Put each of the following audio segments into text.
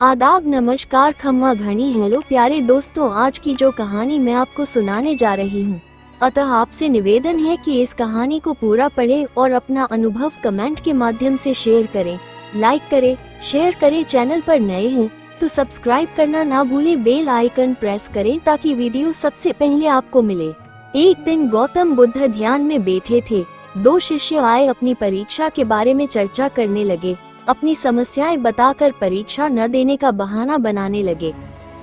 आदाब, नमस्कार, खम्मा घनी, हेलो प्यारे दोस्तों। आज की जो कहानी मैं आपको सुनाने जा रही हूँ, अतः आपसे निवेदन है कि इस कहानी को पूरा पढ़ें और अपना अनुभव कमेंट के माध्यम से शेयर करें। लाइक करें, शेयर करें। चैनल पर नए हैं तो सब्सक्राइब करना ना भूलें, बेल आइकन प्रेस करें ताकि वीडियो सबसे पहले आपको मिले। एक दिन गौतम बुद्ध ध्यान में बैठे थे। दो शिष्य आए, अपनी परीक्षा के बारे में चर्चा करने लगे। अपनी समस्याएं बताकर परीक्षा न देने का बहाना बनाने लगे।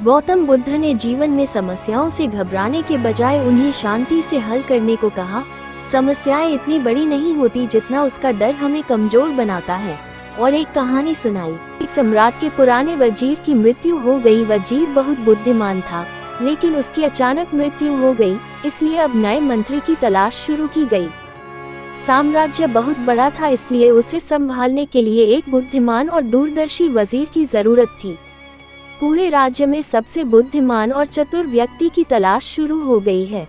गौतम बुद्ध ने जीवन में समस्याओं से घबराने के बजाय उन्हें शांति से हल करने को कहा। समस्याएं इतनी बड़ी नहीं होती जितना उसका डर हमें कमजोर बनाता है। और एक कहानी सुनाई। एक सम्राट के पुराने वजीर की मृत्यु हो गई। वजीर बहुत बुद्धिमान था, लेकिन उसकी अचानक मृत्यु हो गई, इसलिए अब नए मंत्री की तलाश शुरू की गई। साम्राज्य बहुत बड़ा था, इसलिए उसे संभालने के लिए एक बुद्धिमान और दूरदर्शी वजीर की जरूरत थी। पूरे राज्य में सबसे बुद्धिमान और चतुर व्यक्ति की तलाश शुरू हो गई है।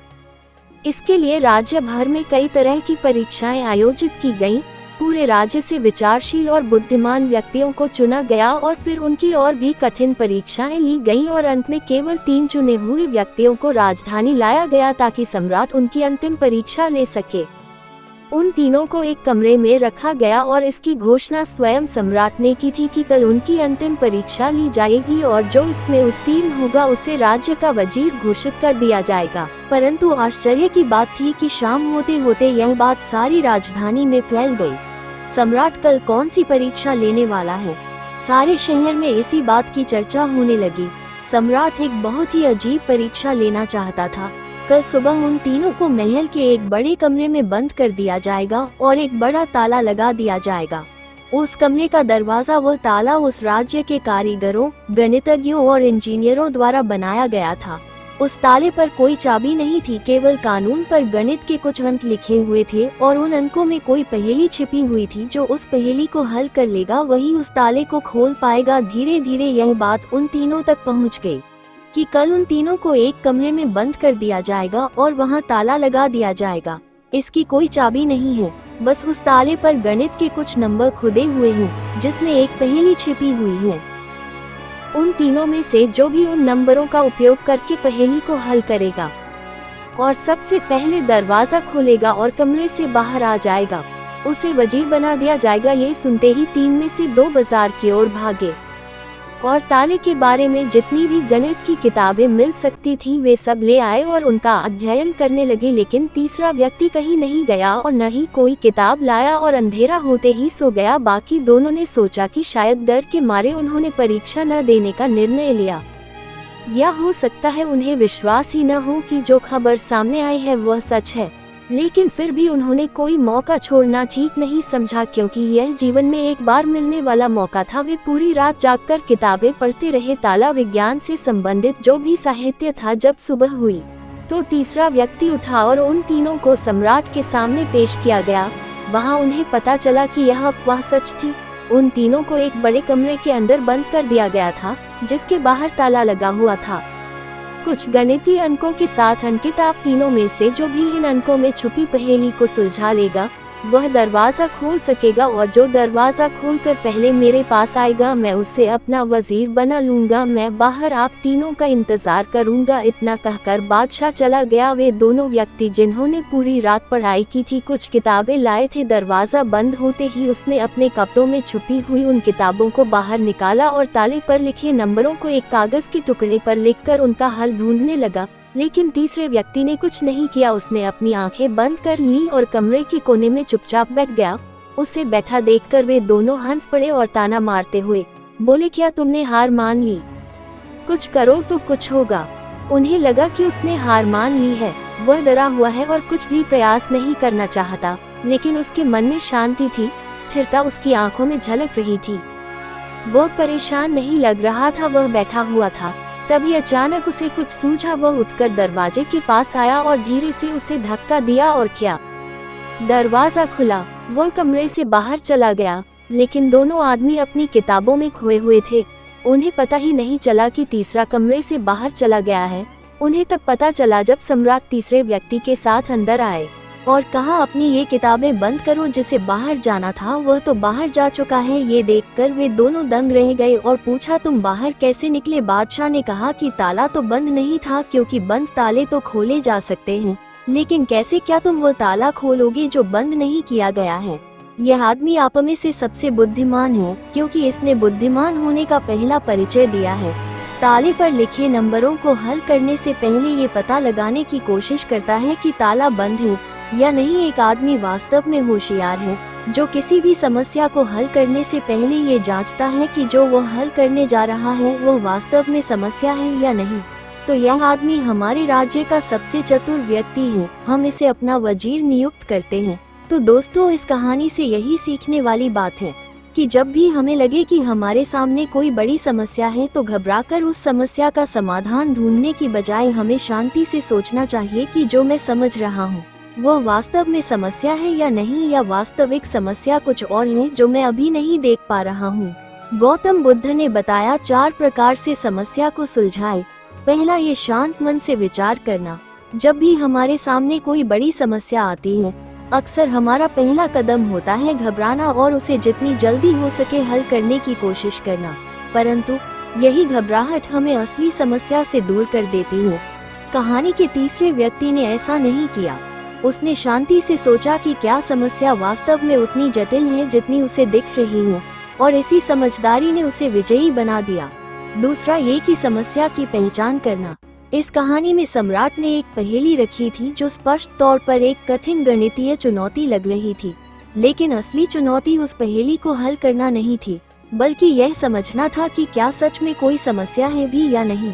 इसके लिए राज्य भर में कई तरह की परीक्षाएं आयोजित की गईं। पूरे राज्य से विचारशील और बुद्धिमान व्यक्तियों को चुना गया और फिर उनकी और भी कठिन परीक्षाएं ली गईं और अंत में केवल 3 चुने हुए व्यक्तियों को राजधानी लाया गया ताकि सम्राट उनकी अंतिम परीक्षा ले सके। उन तीनों को एक कमरे में रखा गया और इसकी घोषणा स्वयं सम्राट ने की थी कि कल उनकी अंतिम परीक्षा ली जाएगी और जो इसमें उत्तीर्ण होगा उसे राज्य का वजीर घोषित कर दिया जाएगा। परंतु आश्चर्य की बात थी कि शाम होते होते यह बात सारी राजधानी में फैल गई। सम्राट कल कौन सी परीक्षा लेने वाला है? सारे शहर में इसी बात की चर्चा होने लगी। सम्राट एक बहुत ही अजीब परीक्षा लेना चाहता था। कल सुबह उन तीनों को महल के एक बड़े कमरे में बंद कर दिया जाएगा और एक बड़ा ताला लगा दिया जाएगा। उस कमरे का दरवाजा व ताला उस राज्य के कारीगरों, गणितज्ञों और इंजीनियरों द्वारा बनाया गया था। उस ताले पर कोई चाबी नहीं थी, केवल कानून पर गणित के कुछ अंक लिखे हुए थे और उन अंकों में कोई पहेली छिपी हुई थी। जो उस पहेली को हल कर लेगा वही उस ताले को खोल पाएगा। धीरे धीरे यह बात उन तीनों तक पहुँच गई कि कल उन तीनों को एक कमरे में बंद कर दिया जाएगा और वहां ताला लगा दिया जाएगा। इसकी कोई चाबी नहीं है, बस उस ताले पर गणित के कुछ नंबर खुदे हुए हैं जिसमें एक पहेली छिपी हुई है। उन तीनों में से जो भी उन नंबरों का उपयोग करके पहेली को हल करेगा और सबसे पहले दरवाजा खोलेगा और कमरे से बाहर आ जाएगा, उसे वजीर बना दिया जाएगा। ये सुनते ही 3 में से 2 बाजार की ओर भागे और ताले के बारे में जितनी भी गणित की किताबें मिल सकती थी वे सब ले आए और उनका अध्ययन करने लगे। लेकिन तीसरा व्यक्ति कहीं नहीं गया और न ही कोई किताब लाया और अंधेरा होते ही सो गया। बाकी दोनों ने सोचा कि शायद डर के मारे उन्होंने परीक्षा न देने का निर्णय लिया, या हो सकता है उन्हें विश्वास ही न हो कि जो खबर सामने आई है वह सच है। लेकिन फिर भी उन्होंने कोई मौका छोड़ना ठीक नहीं समझा, क्योंकि यह जीवन में एक बार मिलने वाला मौका था। वे पूरी रात जागकर किताबें पढ़ते रहे, ताला विज्ञान से संबंधित जो भी साहित्य था। जब सुबह हुई तो तीसरा व्यक्ति उठा और उन तीनों को सम्राट के सामने पेश किया गया। वहां उन्हें पता चला कि यह अफवाह सच थी। उन तीनों को एक बड़े कमरे के अंदर बंद कर दिया गया था जिसके बाहर ताला लगा हुआ था, कुछ गणितीय अंकों के साथ अंकित। आप तीनों में से जो भी इन अंकों में छुपी पहेली को सुलझा लेगा वह दरवाजा खोल सकेगा, और जो दरवाजा खोलकर पहले मेरे पास आएगा मैं उसे अपना वजीर बना लूंगा। मैं बाहर आप तीनों का इंतजार करूंगा। इतना कहकर बादशाह चला गया। वे दोनों व्यक्ति जिन्होंने पूरी रात पढ़ाई की थी कुछ किताबें लाए थे। दरवाजा बंद होते ही उसने अपने कपड़ों में छुपी हुई उन किताबों को बाहर निकाला और ताले पर लिखे नंबरों को एक कागज के टुकड़े पर लिखकर उनका हल ढूंढने लगा। लेकिन तीसरे व्यक्ति ने कुछ नहीं किया। उसने अपनी आंखें बंद कर ली और कमरे के कोने में चुपचाप बैठ गया। उसे बैठा देखकर वे दोनों हंस पड़े और ताना मारते हुए बोले, क्या तुमने हार मान ली? कुछ करो तो कुछ होगा। उन्हें लगा कि उसने हार मान ली है। वह डरा हुआ है और कुछ भी प्रयास नहीं करना चाहता, लेकिन उसके मन में शांति थी, स्थिरता उसकी आंखों में झलक रही थी। वह परेशान नहीं लग रहा था, वह बैठा हुआ था। तभी अचानक उसे कुछ सूझा। वह उठकर दरवाजे के पास आया और धीरे से उसे धक्का दिया और क्या, दरवाजा खुला। वह कमरे से बाहर चला गया, लेकिन दोनों आदमी अपनी किताबों में खोए हुए थे। उन्हें पता ही नहीं चला कि तीसरा कमरे से बाहर चला गया है। उन्हें तब पता चला जब सम्राट तीसरे व्यक्ति के साथ अंदर आए और कहा अपनी ये किताबें बंद करो, जिसे बाहर जाना था वह तो बाहर जा चुका है। ये देखकर वे दोनों दंग रह गए और पूछा तुम बाहर कैसे निकले। बादशाह ने कहा कि ताला तो बंद नहीं था, क्योंकि बंद ताले तो खोले जा सकते हैं, लेकिन कैसे, क्या तुम वो ताला खोलोगे जो बंद नहीं किया गया है। यह आदमी आप में से सबसे बुद्धिमान है, क्योंकि इसने बुद्धिमान होने का पहला परिचय दिया है। ताले पर लिखे नंबरों को हल करने से पहले ये पता लगाने की कोशिश करता है कि ताला बंद है या नहीं। एक आदमी वास्तव में होशियार है जो किसी भी समस्या को हल करने से पहले ये जांचता है कि जो वो हल करने जा रहा है वो वास्तव में समस्या है या नहीं। तो यह आदमी हमारे राज्य का सबसे चतुर व्यक्ति है। हम इसे अपना वजीर नियुक्त करते हैं। तो दोस्तों, इस कहानी से यही सीखने वाली बात है कि जब भी हमें लगे कि हमारे सामने कोई बड़ी समस्या है तो घबराकर उस समस्या का समाधान ढूंढने की बजाय हमें शांति से सोचना चाहिए कि जो मैं समझ रहा हूँ वो वास्तव में समस्या है या नहीं, या वास्तविक समस्या कुछ और है जो मैं अभी नहीं देख पा रहा हूँ। गौतम बुद्ध ने बताया 4 प्रकार से समस्या को सुलझाए। पहला, ये शांत मन से विचार करना। जब भी हमारे सामने कोई बड़ी समस्या आती है, अक्सर हमारा पहला कदम होता है घबराना और उसे जितनी जल्दी हो सके हल करने की कोशिश करना, परंतु यही घबराहट हमें असली समस्या से दूर कर देती है। कहानी के तीसरे व्यक्ति ने ऐसा नहीं किया। उसने शांति से सोचा कि क्या समस्या वास्तव में उतनी जटिल है जितनी उसे दिख रही है, और इसी समझदारी ने उसे विजयी बना दिया। दूसरा, ये कि समस्या की पहचान करना। इस कहानी में सम्राट ने एक पहेली रखी थी जो स्पष्ट तौर पर एक कठिन गणितीय चुनौती लग रही थी, लेकिन असली चुनौती उस पहेली को हल करना नहीं थी, बल्कि यह समझना था कि क्या सच में कोई समस्या है भी या नहीं।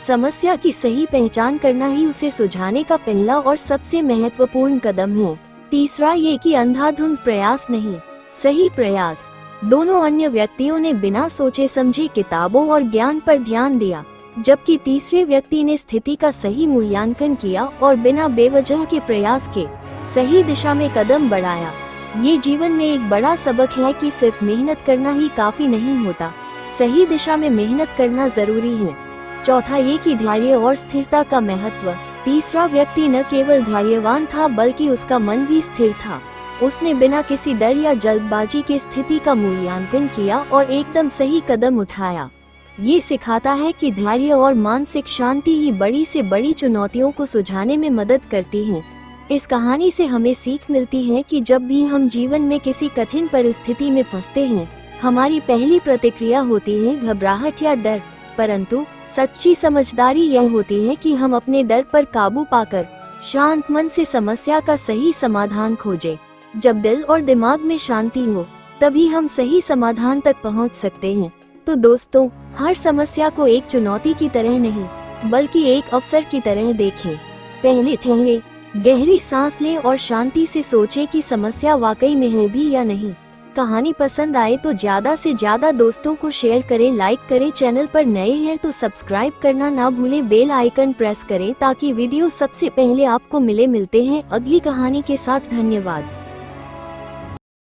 समस्या की सही पहचान करना ही उसे सुलझाने का पहला और सबसे महत्वपूर्ण कदम है। तीसरा, ये कि अंधाधुंध प्रयास नहीं, सही प्रयास। दोनों अन्य व्यक्तियों ने बिना सोचे समझे किताबों और ज्ञान पर ध्यान दिया, जबकि तीसरे व्यक्ति ने स्थिति का सही मूल्यांकन किया और बिना बेवजह के प्रयास के सही दिशा में कदम बढ़ाया। ये जीवन में एक बड़ा सबक है कि सिर्फ मेहनत करना ही काफी नहीं होता, सही दिशा में मेहनत करना जरूरी है। चौथा, ये कि धैर्य और स्थिरता का महत्व। तीसरा व्यक्ति न केवल धैर्यवान था बल्कि उसका मन भी स्थिर था। उसने बिना किसी डर या जल्दबाजी के स्थिति का मूल्यांकन किया और एकदम सही कदम उठाया। ये सिखाता है कि धैर्य और मानसिक शांति ही बड़ी से बड़ी चुनौतियों को सुलझाने में मदद करती हैं। इस कहानी से हमें सीख मिलती है कि जब भी हम जीवन में किसी कठिन परिस्थिति में फंसते हैं, हमारी पहली प्रतिक्रिया होती है घबराहट या डर, परंतु सच्ची समझदारी यह होती है कि हम अपने डर पर काबू पाकर शांत मन से समस्या का सही समाधान खोजें। जब दिल और दिमाग में शांति हो, तभी हम सही समाधान तक पहुंच सकते हैं। तो दोस्तों, हर समस्या को एक चुनौती की तरह नहीं, बल्कि एक अवसर की तरह देखें। पहले ठहरे, गहरी सांस लें और शांति से सोचें कि समस्या वाकई में है भी या नहीं। कहानी पसंद आए तो ज्यादा से ज्यादा दोस्तों को शेयर करें, लाइक करें। चैनल पर नए हैं तो सब्सक्राइब करना ना भूलें, बेल आइकन प्रेस करें ताकि वीडियो सबसे पहले आपको मिलते हैं अगली कहानी के साथ। धन्यवाद।